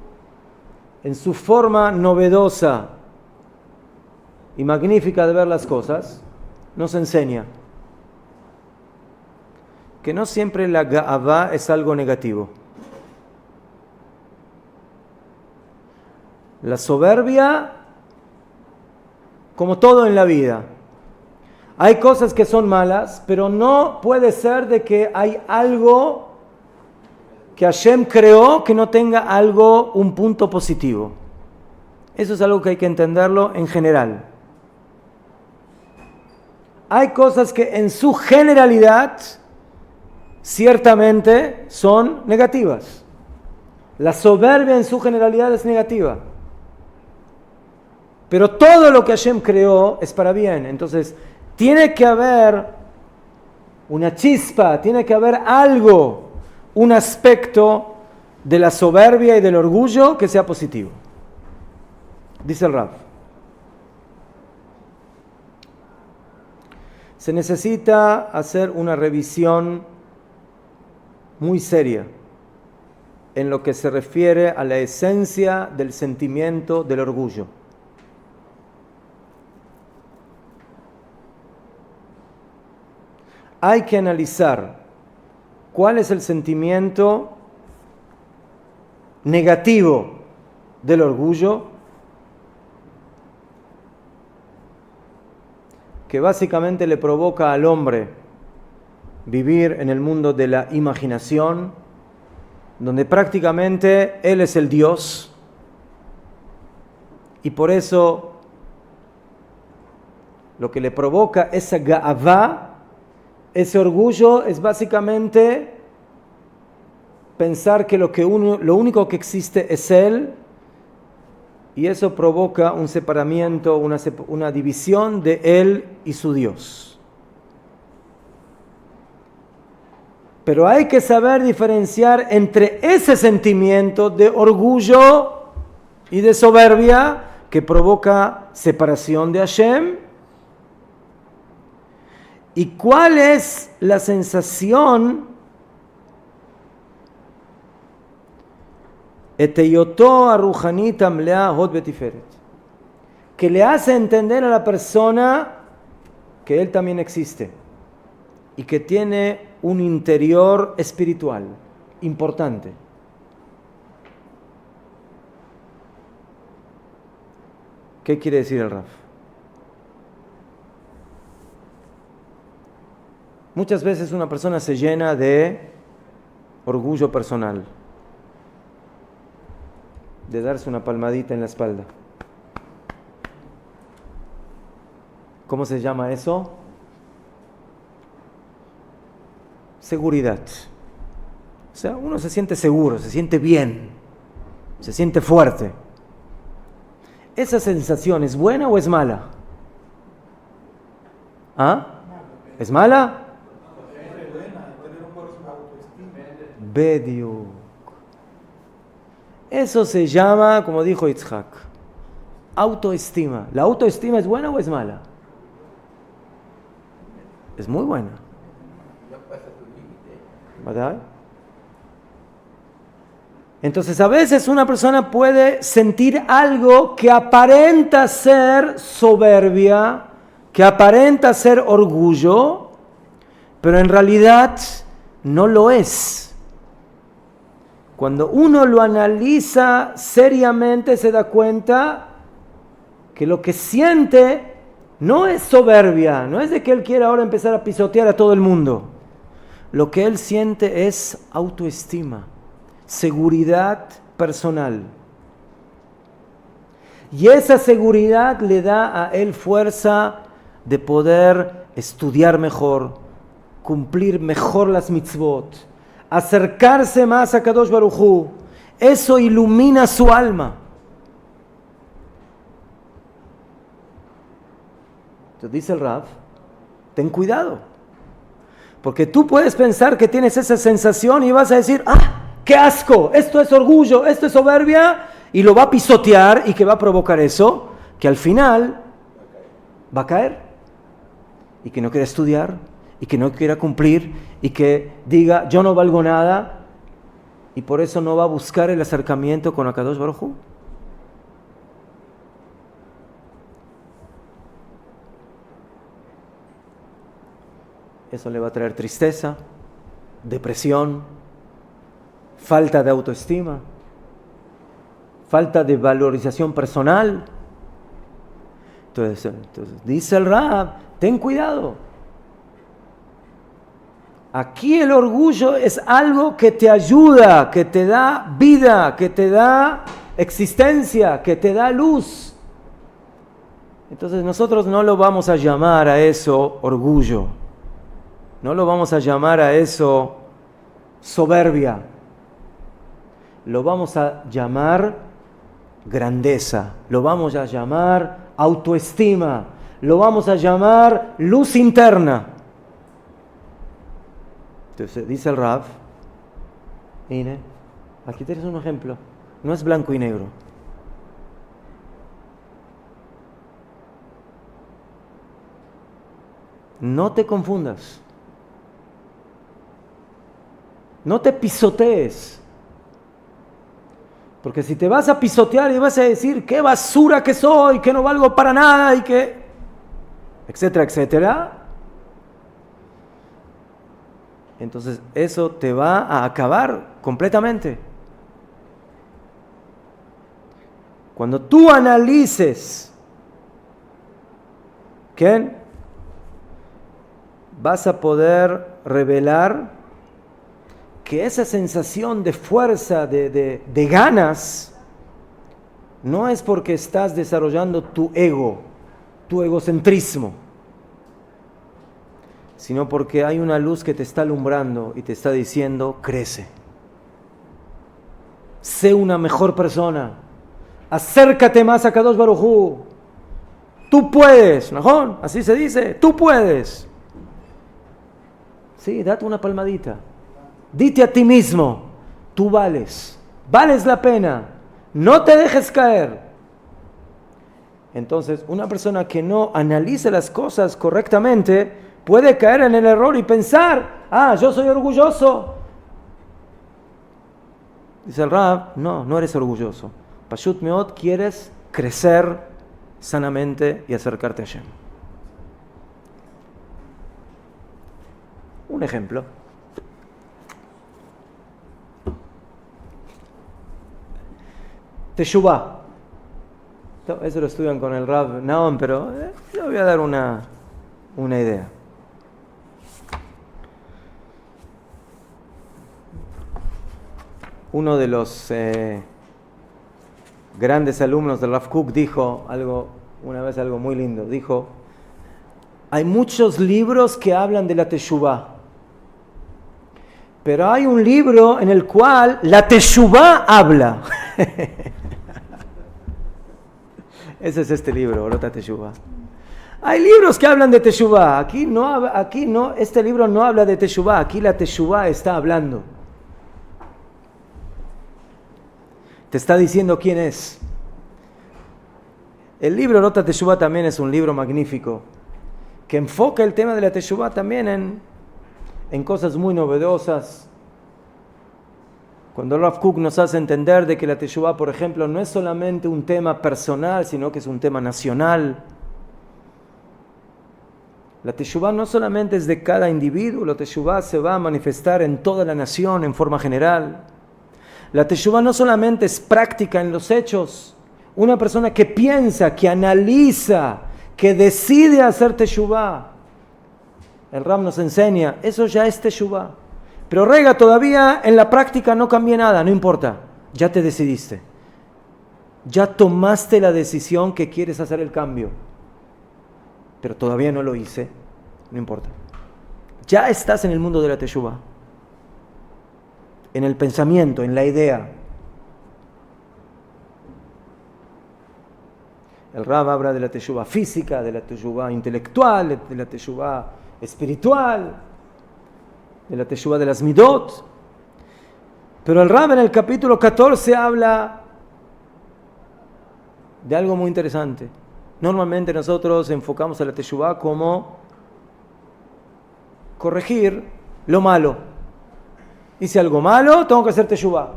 en su forma novedosa y magnífica de ver las cosas, nos enseña que no siempre la Ga'avá es algo negativo. La soberbia, como todo en la vida, hay cosas que son malas, pero no puede ser de que hay algo que Hashem creó que no tenga un punto positivo. Eso es algo que hay que entenderlo en general. Hay cosas que en su generalidad ciertamente son negativas. La soberbia en su generalidad es negativa. Pero todo lo que Hashem creó es para bien. Entonces, tiene que haber una chispa, tiene que haber algo, un aspecto de la soberbia y del orgullo que sea positivo. Dice el Rav. Se necesita hacer una revisión muy seria en lo que se refiere a la esencia del sentimiento del orgullo. Hay que analizar cuál es el sentimiento negativo del orgullo, que básicamente le provoca al hombre vivir en el mundo de la imaginación, donde prácticamente él es el Dios, y por eso lo que le provoca esa ga'avá, ese orgullo, es básicamente pensar que lo único que existe es él, y eso provoca un separamiento, una división de él y su Dios. Pero hay que saber diferenciar entre ese sentimiento de orgullo y de soberbia que provoca separación de Hashem, y cuál es la sensación eteyotó arrujanit amlea hot betiferet, que le hace entender a la persona que él también existe y que tiene un interior espiritual importante. ¿Qué quiere decir el Raf? Muchas veces una persona se llena de orgullo personal, de darse una palmadita en la espalda. ¿Cómo se llama eso? Seguridad. O sea, uno se siente seguro, se siente bien, se siente fuerte. ¿Esa sensación es buena o es mala? ¿Ah? ¿Es mala? Bediuk. Eso se llama, como dijo Yitzhak, autoestima. ¿La autoestima es buena o es mala? Es muy buena. ¿Verdad? Entonces a veces una persona puede sentir algo que aparenta ser soberbia, que aparenta ser orgullo, pero en realidad no lo es. Cuando uno lo analiza seriamente se da cuenta que lo que siente no es soberbia, no es de que él quiera ahora empezar a pisotear a todo el mundo. Lo que él siente es autoestima, seguridad personal. Y esa seguridad le da a él fuerza de poder estudiar mejor, cumplir mejor las mitzvot, acercarse más a Kadosh Baruj Hu. Eso ilumina su alma. Entonces dice el Rav, ten cuidado, porque tú puedes pensar que tienes esa sensación y vas a decir, ¡qué asco! Esto es orgullo, esto es soberbia, y lo va a pisotear. ¿Y qué va a provocar eso? Que al final va a caer, y que no quiera estudiar, y que no quiera cumplir, y que diga, yo no valgo nada, y por eso no va a buscar el acercamiento con Akadosh Baruj Hu. Eso le va a traer tristeza, depresión, falta de autoestima, falta de valorización personal. Entonces dice el Rab, ten cuidado. Aquí el orgullo es algo que te ayuda, que te da vida, que te da existencia, que te da luz. Entonces nosotros no lo vamos a llamar a eso orgullo, no lo vamos a llamar a eso soberbia, lo vamos a llamar grandeza, lo vamos a llamar autoestima, lo vamos a llamar luz interna. Entonces dice el Rav, mire, aquí tienes un ejemplo, no es blanco y negro. No te confundas. No te pisotees. Porque si te vas a pisotear y vas a decir qué basura que soy, que no valgo para nada y que, etcétera, etcétera, entonces eso te va a acabar completamente. Cuando tú analices, ¿qué? Vas a poder revelar que esa sensación de fuerza, de ganas, no es porque estás desarrollando tu ego, tu egocentrismo, sino porque hay una luz que te está alumbrando y te está diciendo, crece, sé una mejor persona, acércate más a Kadosh Baruj Hu, tú puedes, ¿no? Así se dice, tú puedes. Sí, date una palmadita. Dite a ti mismo, tú vales la pena, no te dejes caer. Entonces, una persona que no analiza las cosas correctamente puede caer en el error y pensar, yo soy orgulloso. Dice el Rab, no eres orgulloso. Pashut Meot, quieres crecer sanamente y acercarte a Hashem. Un ejemplo. Teshuvah. Eso lo estudian con el Rav Naon, pero yo voy a dar una idea. Uno de los grandes alumnos del Rav Kook dijo una vez algo muy lindo. Dijo, hay muchos libros que hablan de la Teshuvah, pero hay un libro en el cual la Teshuvah habla. Ese es este libro, Orot HaTeshuvah. Hay libros que hablan de Teshuvah. Aquí no, este libro no habla de Teshuvah. Aquí la Teshuvah está hablando. Te está diciendo quién es. El libro Orot HaTeshuvah también es un libro magnífico que enfoca el tema de la Teshuvah también en cosas muy novedosas. Cuando Rav Kook nos hace entender de que la Teshuvah, por ejemplo, no es solamente un tema personal, sino que es un tema nacional. La Teshuvah no solamente es de cada individuo, la Teshuvah se va a manifestar en toda la nación en forma general. La Teshuvah no solamente es práctica en los hechos. Una persona que piensa, que analiza, que decide hacer Teshuvah, el Ram nos enseña, eso ya es Teshuvah. Pero rega, todavía en la práctica no cambia nada, no importa, ya te decidiste. Ya tomaste la decisión que quieres hacer el cambio. Pero todavía no lo hice, no importa. Ya estás en el mundo de la Teshuvah. En el pensamiento, en la idea. El Rab habla de la Teshuvah física, de la Teshuvah intelectual, de la Teshuvah espiritual, de la Teshuvah de las Midot. Pero el Rab en el capítulo 14 habla de algo muy interesante. Normalmente nosotros enfocamos a la Teshuvah como corregir lo malo. Hice algo malo, tengo que hacer Teshuvah.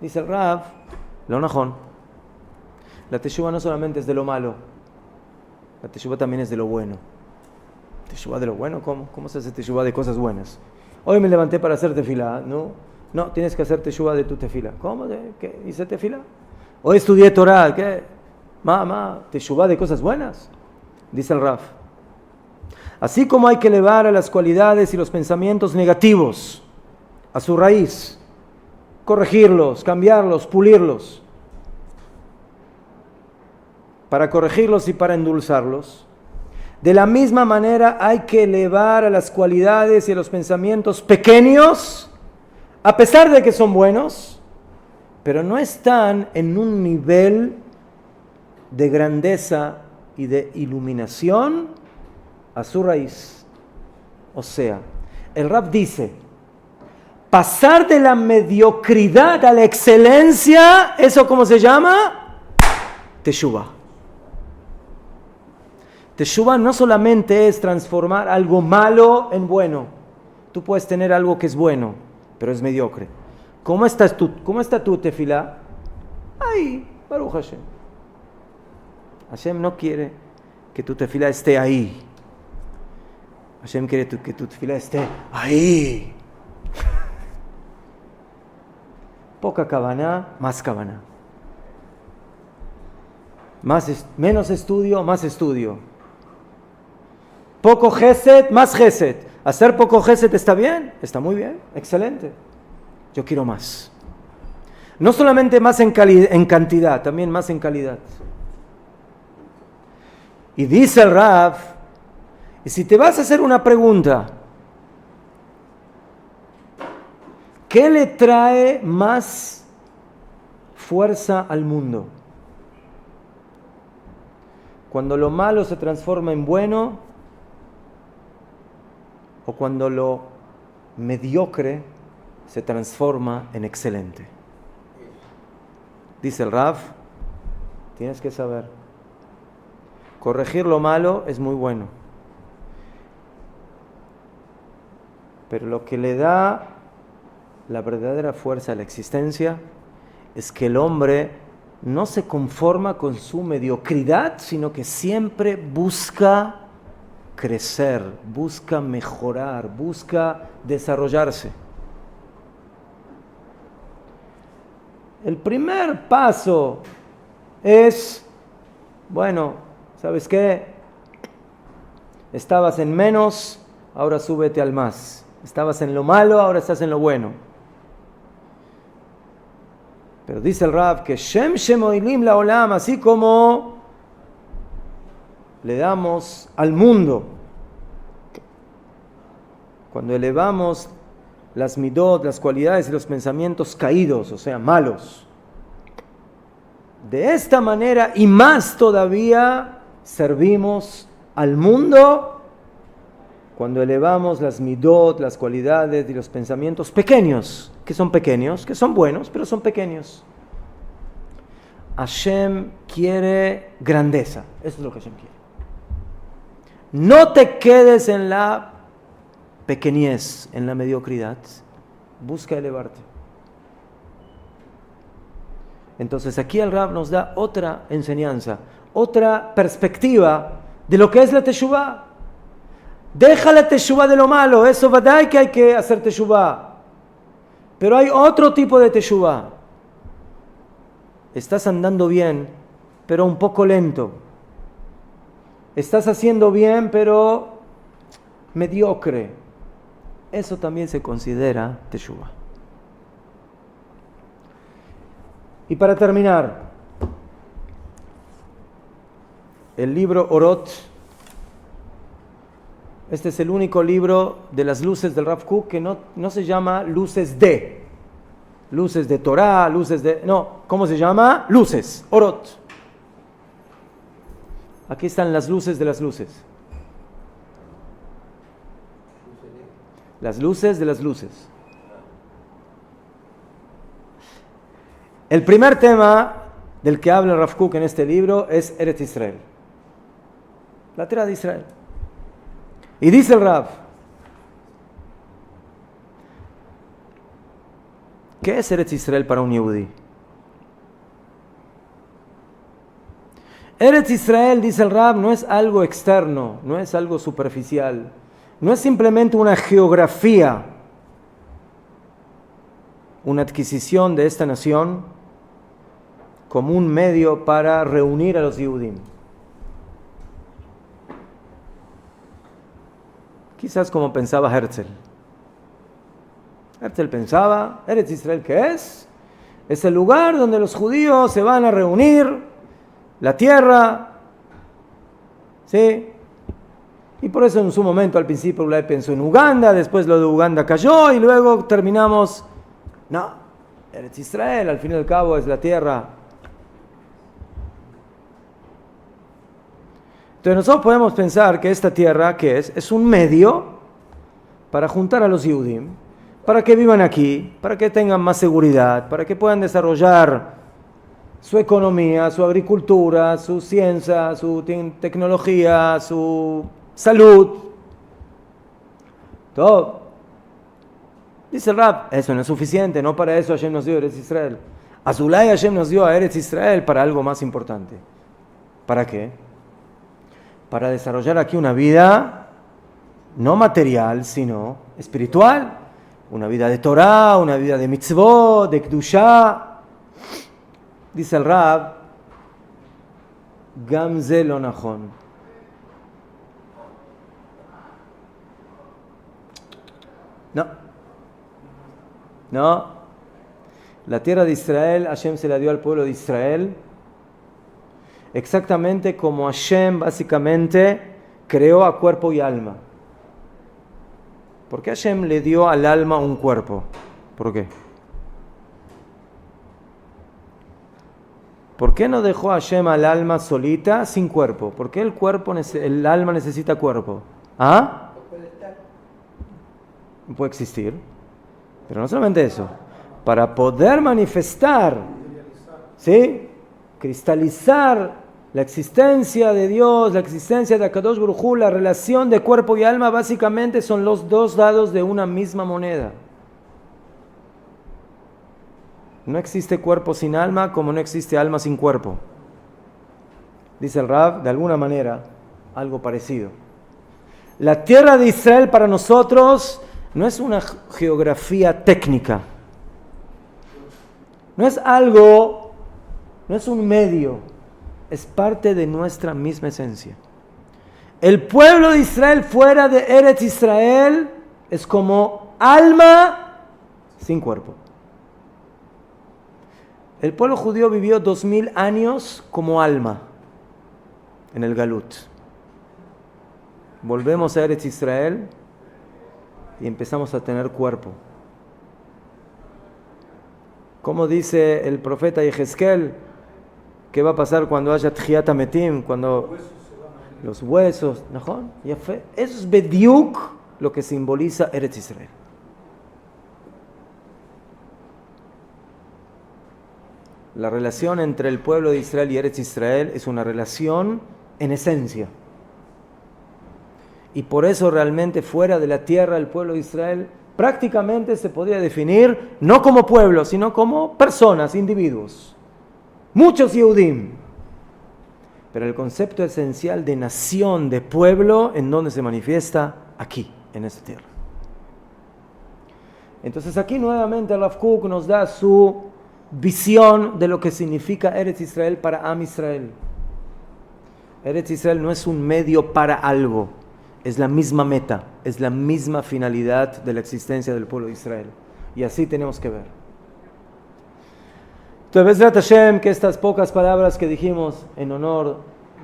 Dice el Rab, lo najón. La Teshuvah no solamente es de lo malo, la Teshuvah también es de lo bueno. ¿Teshuvah de lo bueno? ¿Cómo se hace Teshuvah de cosas buenas? Hoy me levanté para hacer tefilá. No, tienes que hacer Teshuvah de tu tefilá. ¿Cómo? ¿Qué? ¿Hice tefilá? Hoy estudié Torah. ¿Qué? ¿Teshuvah de cosas buenas? Dice el Raf. Así como hay que elevar a las cualidades y los pensamientos negativos a su raíz, corregirlos, cambiarlos, pulirlos, para corregirlos y para endulzarlos, de la misma manera hay que elevar a las cualidades y a los pensamientos pequeños, a pesar de que son buenos, pero no están en un nivel de grandeza y de iluminación a su raíz. O sea, el Rab dice, pasar de la mediocridad a la excelencia, ¿eso cómo se llama? Teshuvah. Teshuvah no solamente es transformar algo malo en bueno. Tú puedes tener algo que es bueno, pero es mediocre. ¿Cómo está tu tefilá? Ahí, Baruch Hashem. Hashem no quiere que tu tefilá esté ahí. Hashem quiere que tu tefilá esté ahí. Poca kavaná, más kavaná. Menos estudio, más estudio. Poco gesed, más gesed. ¿Hacer poco gesed está bien? Está muy bien, excelente. Yo quiero más. No solamente más en cantidad, también más en calidad. Y dice el Rav, y si te vas a hacer una pregunta, ¿qué le trae más fuerza al mundo? Cuando lo malo se transforma en bueno o cuando lo mediocre se transforma en excelente. Dice el Rav, tienes que saber, corregir lo malo es muy bueno, pero lo que le da la verdadera fuerza a la existencia es que el hombre no se conforma con su mediocridad, sino que siempre busca crecer, busca mejorar, busca desarrollarse. El primer paso es, bueno, ¿sabes qué? Estabas en menos, ahora súbete al más. Estabas en lo malo, ahora estás en lo bueno. Pero dice el Rav que Shem Shemoilim la Olam, así como le damos al mundo, cuando elevamos las midot, las cualidades y los pensamientos caídos, o sea, malos. De esta manera y más todavía servimos al mundo cuando elevamos las midot, las cualidades y los pensamientos pequeños, que son buenos, pero son pequeños. Hashem quiere grandeza, eso es lo que Hashem quiere. No te quedes en la pequeñez, en la mediocridad, busca elevarte. Entonces aquí el Rab nos da otra enseñanza, otra perspectiva de lo que es la teshuvah. Deja la teshuvah de lo malo, eso vadai que hay que hacer teshuvah. Pero hay otro tipo de teshuvah. Estás andando bien, pero un poco lento. Estás haciendo bien, pero mediocre. Eso también se considera teshuvah. Y para terminar, el libro Orot. Este es el único libro de las luces del Rav Kook que no se llama luces de Torah, no, ¿cómo se llama? Luces, Orot. Aquí están las luces de las luces. Las luces de las luces. El primer tema del que habla el Rav Kook en este libro es Eretz Israel, la tierra de Israel. Y dice el Rav, ¿qué es Eretz Israel para un Yehudí? Eretz Israel, dice el Rav, no es algo externo, no es algo superficial, no es simplemente una geografía, una adquisición de esta nación como un medio para reunir a los Yehudim. Quizás como pensaba Herzl. Herzl pensaba, Eretz Israel, ¿qué es? Es el lugar donde los judíos se van a reunir, la tierra, ¿sí? Y por eso en su momento, al principio, Ulay pensó en Uganda, después lo de Uganda cayó y luego terminamos, no, Eretz Israel, al fin y al cabo, es la tierra. Entonces nosotros podemos pensar que esta tierra, ¿qué es? Es un medio para juntar a los Yehudim, para que vivan aquí, para que tengan más seguridad, para que puedan desarrollar su economía, su agricultura, su ciencia, su tecnología, su salud. Todo. Dice el Rab, eso no es suficiente, no para eso Hashem nos dio a Eretz Israel. Azulay Hashem nos dio a Eretz Israel para algo más importante. ¿Para qué? Para desarrollar aquí una vida no material, sino espiritual. Una vida de Torah, una vida de mitzvot, de Kedushá. Dice el Rab, Gam ze lo nachon. No. La tierra de Israel, Hashem se la dio al pueblo de Israel exactamente como Hashem básicamente creó a cuerpo y alma. ¿Por qué Hashem le dio al alma un cuerpo? ¿Por qué? ¿Por qué no dejó Hashem al alma solita sin cuerpo? ¿Por qué el alma necesita cuerpo? ¿Ah? No puede existir. Pero no solamente eso. Para poder manifestar, ¿sí? Cristalizar la existencia de Dios, la existencia de Akadosh Baruj Hu, la relación de cuerpo y alma, básicamente son los dos lados de una misma moneda. No existe cuerpo sin alma como no existe alma sin cuerpo. Dice el Rab, de alguna manera, algo parecido. La tierra de Israel para nosotros no es una geografía técnica. No es algo, no es un medio. Es parte de nuestra misma esencia. El pueblo de Israel fuera de Eretz Israel es como alma sin cuerpo. El pueblo judío vivió 2000 años como alma en el Galut. Volvemos a Eretz Israel y empezamos a tener cuerpo. Como dice el profeta Yehezkel, ¿qué va a pasar cuando haya Tchiyat HaMetim? Cuando los huesos, ¿no? Eso es Bediuk, lo que simboliza Eretz Israel. La relación entre el pueblo de Israel y Eretz Israel es una relación en esencia. Y por eso realmente fuera de la tierra el pueblo de Israel prácticamente se podría definir no como pueblo, sino como personas, individuos. Muchos Yehudim. Pero el concepto esencial de nación, de pueblo, ¿en dónde se manifiesta? Aquí, en esta tierra. Entonces aquí nuevamente el Rav Kook nos da su visión de lo que significa Eretz Israel para Am Israel. Eretz Israel no es un medio para algo, es la misma meta, es la misma finalidad de la existencia del pueblo de Israel. Y así tenemos que ver. Entonces, Bezrat Hashem, que estas pocas palabras que dijimos en honor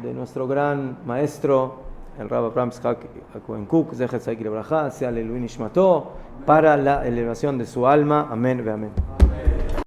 de nuestro gran maestro, el Rav Abraham Yitzhak Cohen Kook, Zecher Tzaddik Lebraja, sea Leilui Nishmato, para la elevación de su alma. Amén ve amén.